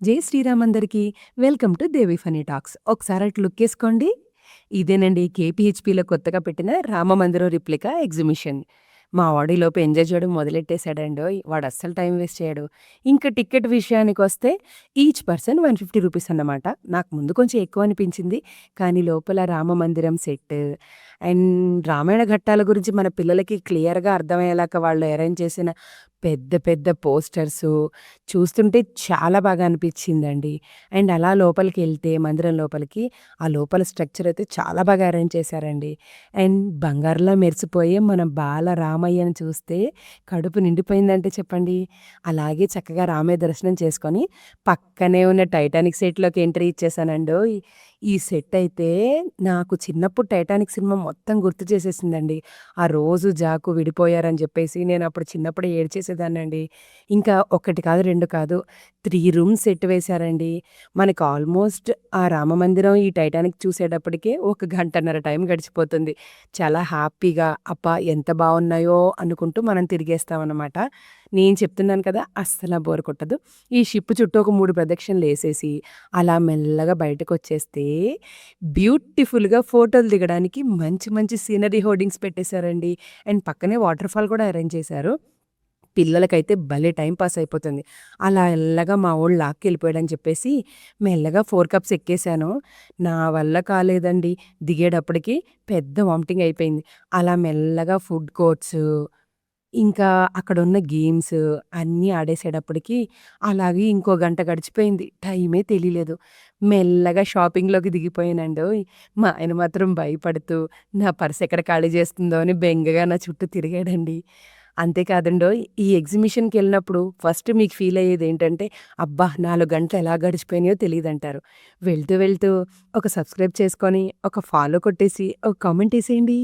జై శ్రీరామ్ అందరికీ. Welcome to Devi Phani talks. ఒకసారి అటు లుక్కేసుకోండి. ఇదేనండి కేపీహెచ్‌పీలో కొత్తగా పెట్టిన రామమందిరం రిప్లికా ఎగ్జిబిషన్. మా వాడు ఈలోపు ఎంజాయ్ చేయడం మొదలెట్టేసాడండోయ్! వాడస్సలు టైం వేస్ట్ చేయడు. ఇంక టికెట్ విషయానికొస్తే ఈచ్ పర్సన్ రూ. 150 అన్నమాట. నాకు ముందు కొంచెం ఎక్కువ అనిపించింది. కానీ లోపల రామమందిరం సెట్ అండ్ రామాయణ ఘట్టాల గురించి మన పిల్లలకి క్లియర్‌గా అర్థమయ్యేలాగా వాళ్ళు అరేంజ్ చేసిన పెద్ద పెద్ద పోస్టర్సు చూస్తుంటే చాలా బాగా అనిపిచ్చిందండి. అండ్ అలా లోపలికెళ్తే మందిరం లోపలికి, ఆ లోపల స్ట్రక్చర్ అయితే చాలా బాగా అరేంజ్ చేశారండి. అండ్ బంగారంలా మెరిసిపోయే మన బాల రామయ్యని చూస్తే కడుపు నిండిపోయిందంటే చెప్పండి. అలాగే చక్కగా రామయ్య దర్శనం చేసుకొని, పక్కనే ఉన్న టైటానిక్ సెట్‌లోకి ఎంట్రీ ఇచ్చేసానండోయ్! ఈ సెట్ అయితే నాకు చిన్నప్పుడు 'టైటానిక్' సినిమా మొత్తం గుర్తు చేసేసిందండి. ఆ రోజు, జాకు విడిపోయారని జెప్పేసి నేనప్పుడు చిన్నప్పుడే ఏడ్చేసేదాన్నండి. ఇంకా 1 కాదు, 2 కాదు 3 రూమ్స్ సెట్ వేశారండి. మనకు ఆల్మోస్ట్ ఆ రామమందిరం, ఈ 'టైటానిక్' చూసేటప్పటికే ఒక గంటన్నర టైం గడిచిపోతుంది. చాలా హ్యాపీగా అబ్బా! ఎంత బావున్నాయో అనుకుంటూ మనం తిరిగేస్తామనమాట. నేను చెప్తున్నాను కదా! అస్సల బోర్ కొట్టదు. ఈ షిప్ చుట్టూ ఒక 3 ప్రదక్షిణలేసేసి, అలా మెల్లగా బయటకొచ్చేస్తే బ్యూటిఫుల్‌గా ఫోటోలు దిగడానికి మంచి మంచి సీనరీ హోర్డింగ్స్ పెట్టేశారండి. అండ్ పక్కనే వాటర్ ఫాల్ కూడా అరేంజ్ చేశారు. పిల్లలకైతే భలే టైమ్ పాస్ అయిపోతుంది. అలా ఎల్లగా మా వోడు లాక్కెళ్ళిపోయాడని చెప్పేసి మెల్లగా 4 కప్స్ ఎక్కేసాను. నా వల్ల కాలేదండి. దిగేటప్పటికి పెద్ద వామిటింగ్ అయిపోయింది. అలా మెల్లగా ఫుడ్ కోర్ట్స్, ఇంకా అక్కడున్న గేమ్స్ అన్నీ ఆడేసేటప్పటికి అలాగే ఇంకో గంట గడిచిపోయింది. టైమే తెలీలేదు. మెల్లగా షాపింగ్‌లోకి దిగిపోయానండోయ్! మా ఆయన మాత్రం భయపడుతూ నా పర్స్ ఎక్కడ ఖాళీ చేస్తుందో అని బెంగగా నా చుట్టూ తిరిగాడండి. అంతే కాదండోయ్! ఈ ఎగ్జిబిషన్‌కెళ్ళినప్పుడు ఫస్ట్ మీకు ఫీల్ అయ్యేదేంటంటే, అబ్బా! 4 గంటలు ఎలా గడిచిపోయినాయో తెలీదంటారు. వెళ్తూ వెళ్తూ ఒక సబ్స్క్రైబ్ చేసుకొని, ఒక ఫాలో కొట్టేసి, ఒక కామెంట్ ఎసేయండి.